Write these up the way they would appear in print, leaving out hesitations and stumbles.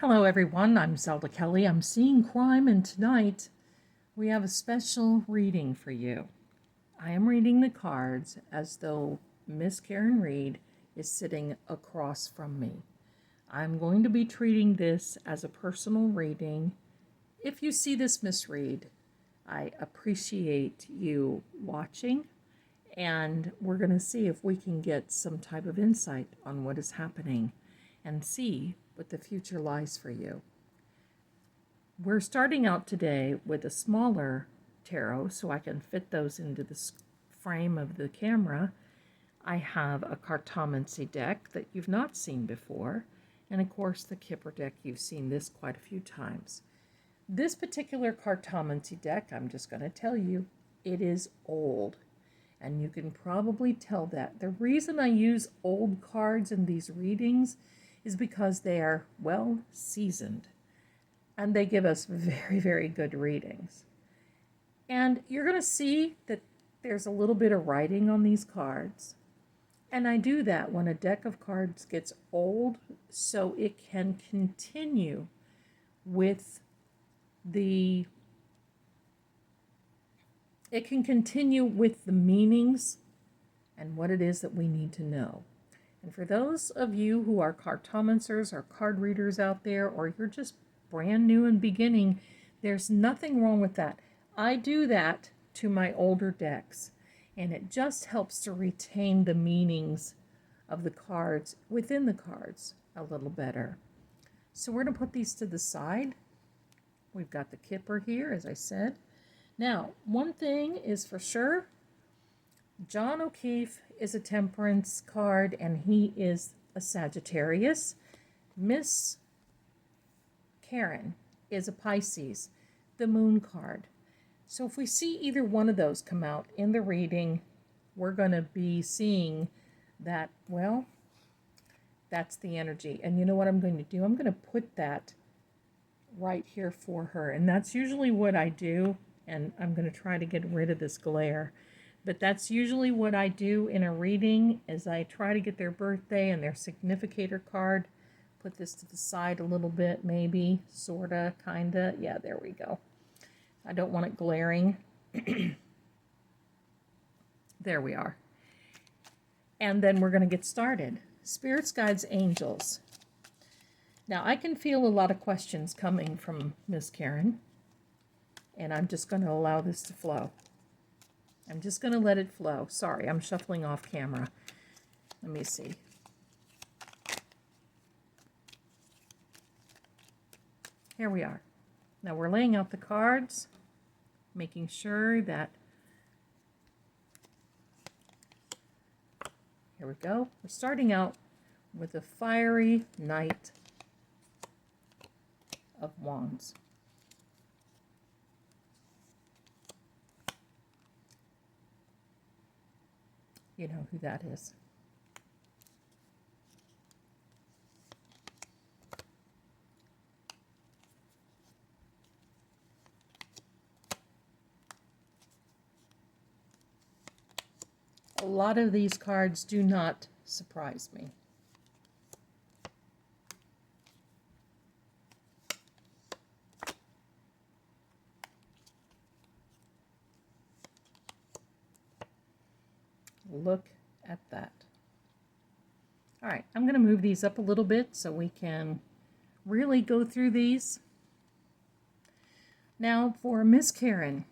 Hello everyone, I'm Zelda Kelly. I'm seeing crime, and tonight we have a special reading for you. I am reading the cards as though Miss Karen Reed is sitting across from me. I'm going to be treating this as a personal reading. If you see this misread, I appreciate you watching, and we're going to see if we can get some type of insight on what is happening and see what the future lies for you. We're starting out today with a smaller tarot so I can fit those into the frame of the camera. I have a cartomancy deck that you've not seen before, and of course the Kipper deck. You've seen this quite a few times. This particular cartomancy deck, I'm just going to tell you, it is old, and you can probably tell that. The reason I use old cards in these readings is because they are well seasoned, and they give us very, very good readings. And you're going to see that there's a little bit of writing on these cards. And I do that when a deck of cards gets old so it can continue with the meanings and what it is that we need to know. And for those of you who are cartomancers or card readers out there, or you're just brand new and beginning, there's nothing wrong with that. I do that to my older decks, and it just helps to retain the meanings of the cards within the cards a little better. So we're going to put these to the side. We've got the Kipper here, as I said. Now, one thing is for sure, John O'Keefe is a temperance card, and he is a Sagittarius. Miss Karen is a Pisces, the moon card. So if we see either one of those come out in the reading, we're going to be seeing that, well, that's the energy. And you know what I'm going to do? I'm going to put that right here for her. And that's usually what I do. And I'm going to try to get rid of this glare. But that's usually what I do in a reading, is I try to get their birthday and their significator card. Put this to the side a little bit, maybe, sorta, kinda. Yeah, there we go. I don't want it glaring. There we are. And then we're going to get started. Spirits, guides, angels. Now, I can feel a lot of questions coming from Miss Karen, and I'm just going to allow this to flow. I'm just going to let it flow. Sorry, I'm shuffling off camera. Let me see. Here we are. Now we're laying out the cards, making sure that, here we go. We're starting out with a fiery Knight of Wands. You know who that is. A lot of these cards do not surprise me. Look at that. All right, I'm going to move these up a little bit so we can really go through these. Now for Miss Karen,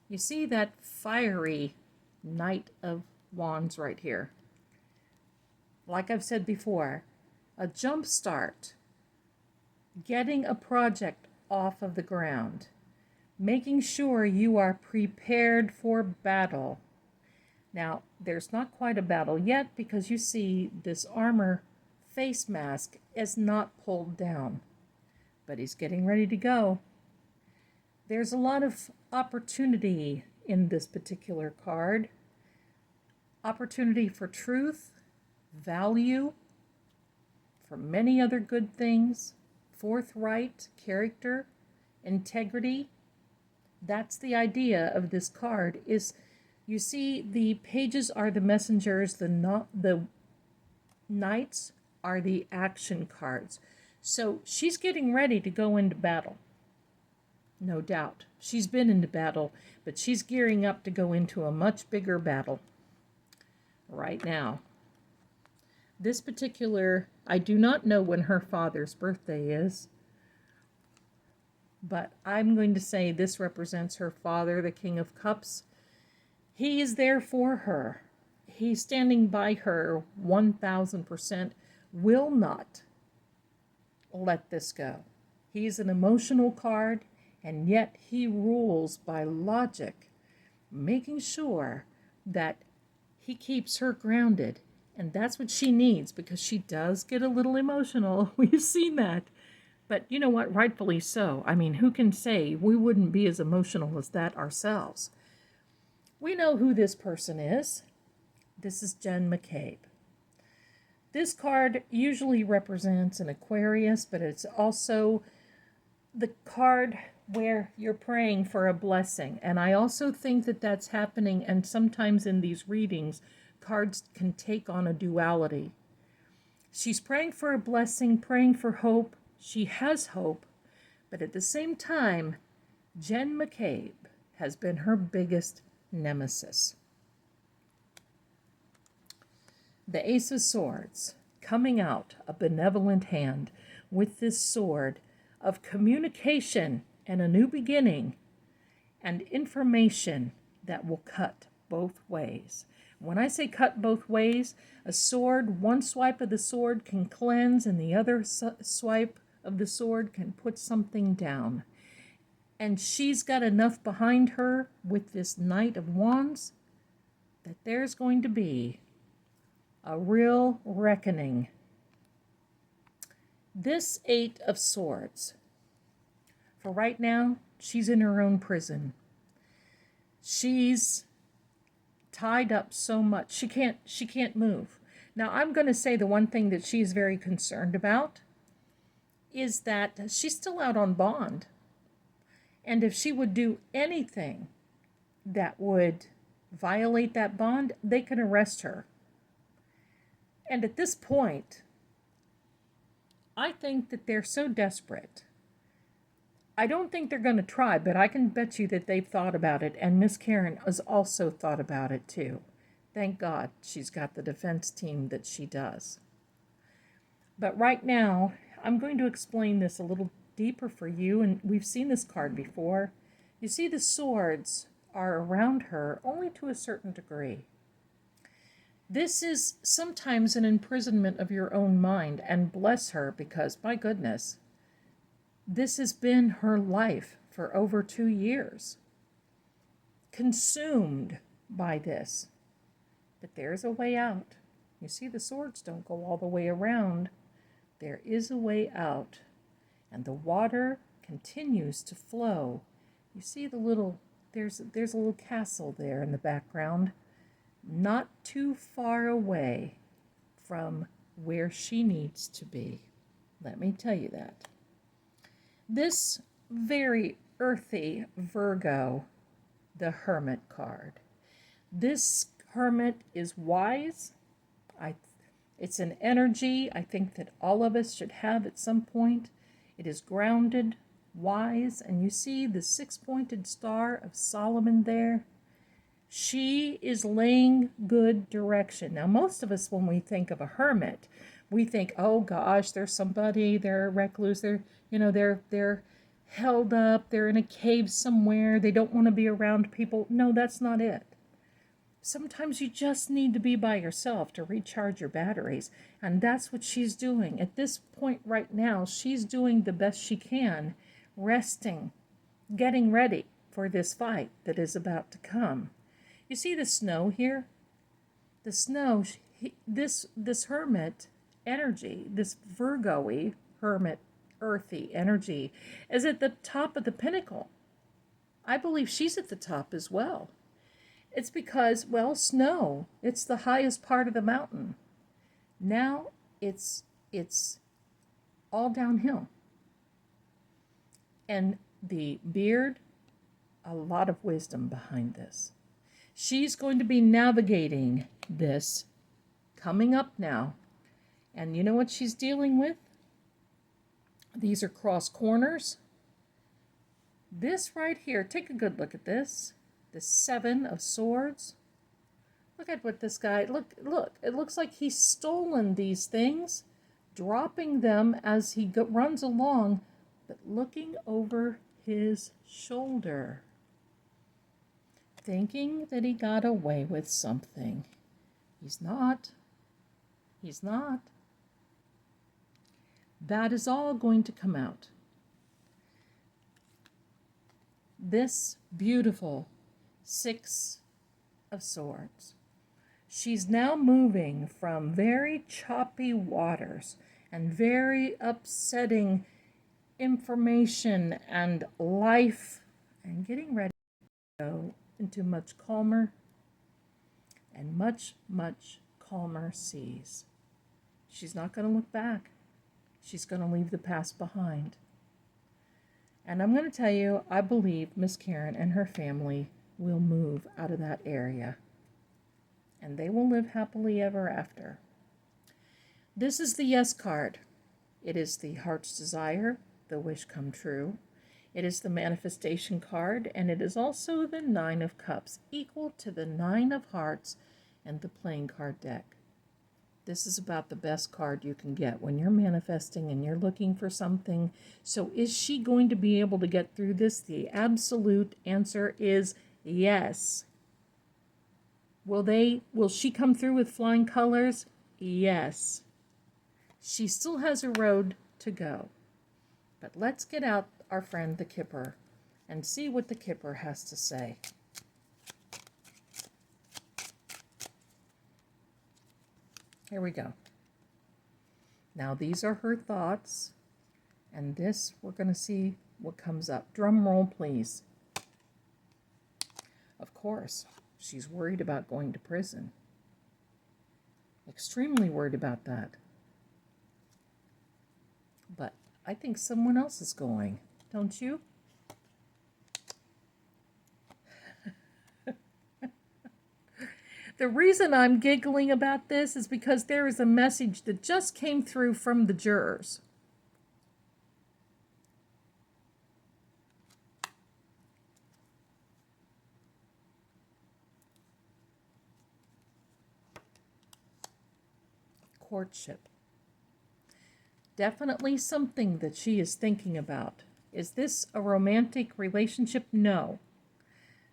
you see that fiery Knight of Wands right here. Like I've said before, a jump start, getting a project off of the ground, making sure you are prepared for battle. Now, there's not quite a battle yet because you see this armor face mask is not pulled down, but he's getting ready to go. There's a lot of opportunity in this particular card. Opportunity for truth, value, for many other good things, forthright character, integrity. That's the idea of this card. Is, you see, the pages are the messengers, the knights are the action cards. So she's getting ready to go into battle. No doubt. She's been into battle, but she's gearing up to go into a much bigger battle right now. This particular, I do not know when her father's birthday is, but I'm going to say this represents her father, the King of Cups. He is there for her. He's standing by her 1000%, will not let this go. He's an emotional card, and yet he rules by logic, making sure that he keeps her grounded. And that's what she needs, because she does get a little emotional. We've seen that. But you know what? Rightfully so. I mean, who can say we wouldn't be as emotional as that ourselves? We know who this person is. This is Jen McCabe. This card usually represents an Aquarius, but it's also the card where you're praying for a blessing. And I also think that that's happening, and sometimes in these readings, cards can take on a duality. She's praying for a blessing, praying for hope. She has hope, but at the same time, Jen McCabe has been her biggest nemesis. The Ace of Swords, coming out, a benevolent hand with this sword of communication and a new beginning and information that will cut both ways. When I say cut both ways, a sword, one swipe of the sword can cleanse, and the other swipe of the sword can put something down. And she's got enough behind her with this Knight of Wands that there's going to be a real reckoning. This Eight of Swords, for right now, she's in her own prison. She's tied up so much. She can't move. Now, I'm going to say the one thing that she's very concerned about is that she's still out on bond. And if she would do anything that would violate that bond, they can arrest her. And at this point, I think that they're so desperate. I don't think they're going to try, but I can bet you that they've thought about it, and Miss Karen has also thought about it too. Thank God she's got the defense team that she does. But right now, I'm going to explain this a little deeper for you, and we've seen this card before. You see, the swords are around her only to a certain degree. This is sometimes an imprisonment of your own mind, and bless her, because, my goodness, this has been her life for over 2 years. Consumed by this. But there's a way out. You see, the swords don't go all the way around. There is a way out. And the water continues to flow. You see the little, there's a little castle there in the background. Not too far away from where she needs to be. Let me tell you that. This very earthy Virgo, the Hermit card. This Hermit is wise. It's an energy I think that all of us should have at some point. It is grounded, wise, and you see the six-pointed star of Solomon there. She is laying good direction. Now, most of us, when we think of a hermit, we think, oh gosh, there's somebody, they're a recluse, they're held up, they're in a cave somewhere, they don't want to be around people. No, that's not it. Sometimes you just need to be by yourself to recharge your batteries, and that's what she's doing. At this point right now, she's doing the best she can, resting, getting ready for this fight that is about to come. You see the snow here? The snow, this hermit energy, this Virgo-y hermit earthy energy is at the top of the pinnacle. I believe she's at the top as well. It's because, well, snow, it's the highest part of the mountain. Now it's all downhill. And the beard, a lot of wisdom behind this. She's going to be navigating this coming up now. And you know what she's dealing with? These are cross corners. This right here, take a good look at this. The 7 of Swords. Look at what this guy, look, it looks like he's stolen these things, dropping them as he runs along, but looking over his shoulder, thinking that he got away with something. He's not. He's not. That is all going to come out. This beautiful 6 of Swords. She's now moving from very choppy waters and very upsetting information and life and getting ready to go into much calmer and much, much calmer seas. She's not going to look back. She's going to leave the past behind. And I'm going to tell you, I believe Miss Karen and her family will move out of that area. And they will live happily ever after. This is the Yes card. It is the heart's desire, the wish come true. It is the manifestation card, and it is also the 9 of Cups, equal to the 9 of Hearts and the playing card deck. This is about the best card you can get when you're manifesting and you're looking for something. So is she going to be able to get through this? The absolute answer is yes. Will she come through with flying colors? Yes. She still has a road to go. But let's get out our friend the Kipper and see what the Kipper has to say. Here we go. Now these are her thoughts, and this we're going to see what comes up. Drum roll, please. Of course, she's worried about going to prison. Extremely worried about that. But I think someone else is going, don't you? The reason I'm giggling about this is because there is a message that just came through from the jurors. Courtship. Definitely something that she is thinking about. Is this a romantic relationship? No.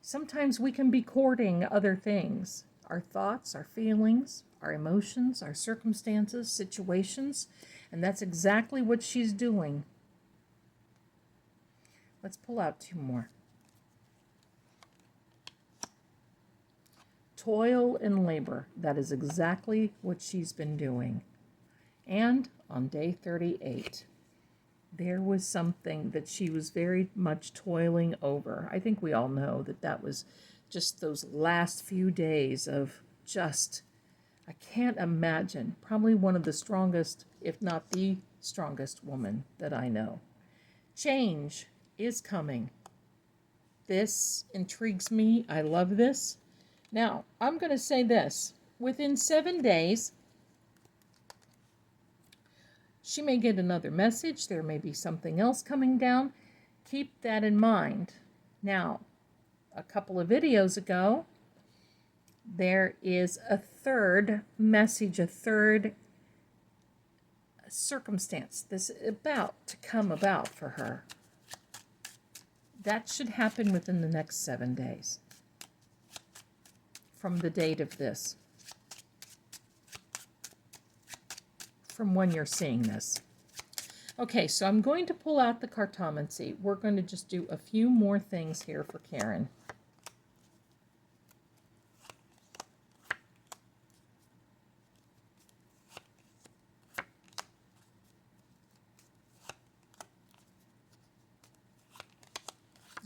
Sometimes we can be courting other things. Our thoughts, our feelings, our emotions, our circumstances, situations, and that's exactly what she's doing. Let's pull out 2 more. Toil and labor. That is exactly what she's been doing. And on day 38, there was something that she was very much toiling over. I think we all know that that was just those last few days of just, I can't imagine, probably one of the strongest, if not the strongest woman that I know. Change is coming. This intrigues me. I love this. Now, I'm going to say this. Within 7 days, she may get another message. There may be something else coming down. Keep that in mind. Now, a couple of videos ago, there is a third message, a third circumstance that's about to come about for her. That should happen within the next 7 days from the date of this, from when you're seeing this. Okay, so I'm going to pull out the cartomancy. We're going to just do a few more things here for Karen.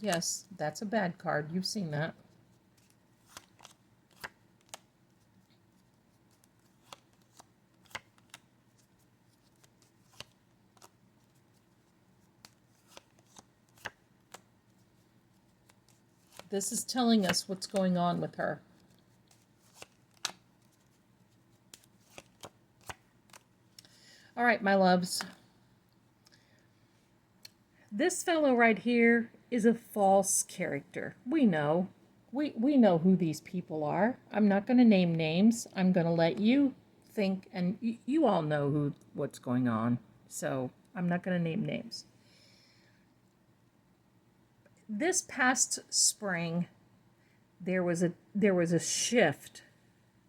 Yes, that's a bad card. You've seen that. This is telling us what's going on with her. All right, my loves. This fellow right here is a false character. We know. We know who these people are. I'm not going to name names. I'm going to let you think, and you all know what's going on. So I'm not going to name names. This past spring, there was a shift,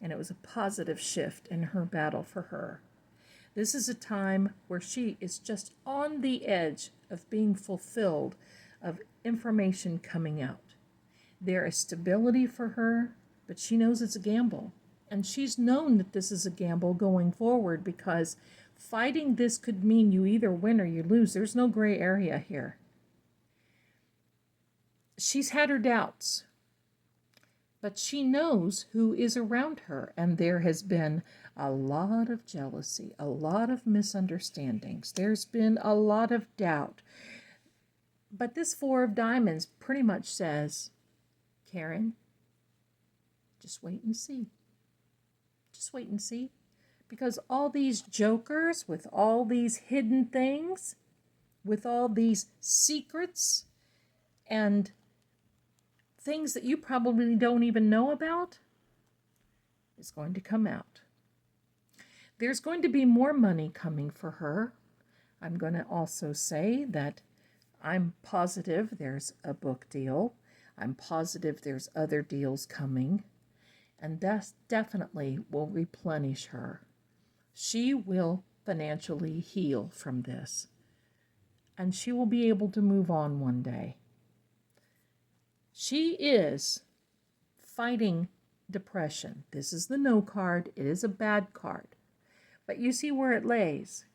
and it was a positive shift in her battle for her. This is a time where she is just on the edge of being fulfilled, of information coming out. There is stability for her, but she knows it's a gamble. And she's known that this is a gamble going forward, because fighting this could mean you either win or you lose. There's no gray area here. She's had her doubts, but she knows who is around her, and there has been a lot of jealousy, a lot of misunderstandings. There's been a lot of doubt. But this Four of Diamonds pretty much says, Karen, just wait and see. Just wait and see. Because all these jokers with all these hidden things, with all these secrets and things that you probably don't even know about, is going to come out. There's going to be more money coming for her. I'm going to also say that I'm positive there's a book deal. I'm positive there's other deals coming. And that definitely will replenish her. She will financially heal from this. And she will be able to move on one day. She is fighting depression. This is the no card. It is a bad card. But you see where it lays.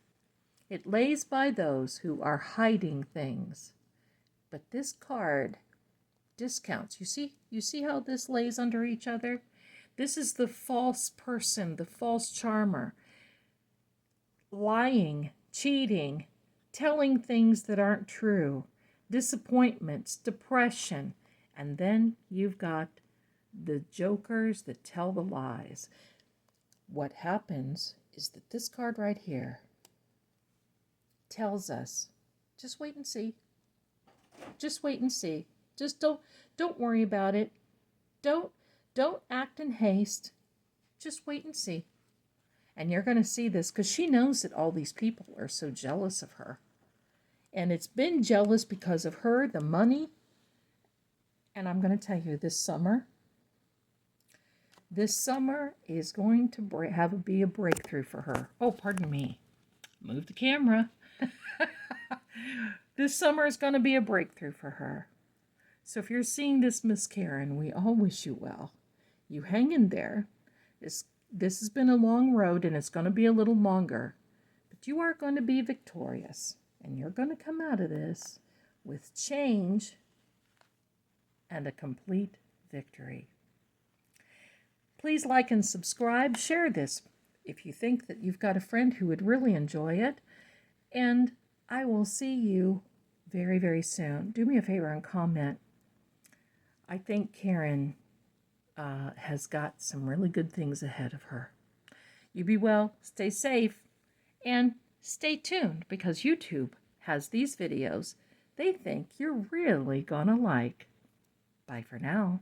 It lays by those who are hiding things. But this card discounts. You see how this lays under each other? This is the false person, the false charmer. Lying, cheating, telling things that aren't true, disappointments, depression. And then you've got the jokers that tell the lies. What happens is that this card right here tells us, just wait and see. Just wait and see. Just don't worry about it. Don't act in haste. Just wait and see. And you're going to see this, because she knows that all these people are so jealous of her. And it's been jealous because of her, the money. And I'm going to tell you, this summer is going to be a breakthrough for her. Oh, pardon me. Move the camera. This summer is going to be a breakthrough for her. So if you're seeing this, Miss Karen, we all wish you well. You hang in there. This has been a long road, and it's going to be a little longer. But you are going to be victorious. And you're going to come out of this with change and a complete victory. Please like and subscribe. Share this if you think that you've got a friend who would really enjoy it. And I will see you very, very soon. Do me a favor and comment. I think Karen has got some really good things ahead of her. You be well, stay safe, and stay tuned, because YouTube has these videos they think you're really gonna like. Bye for now.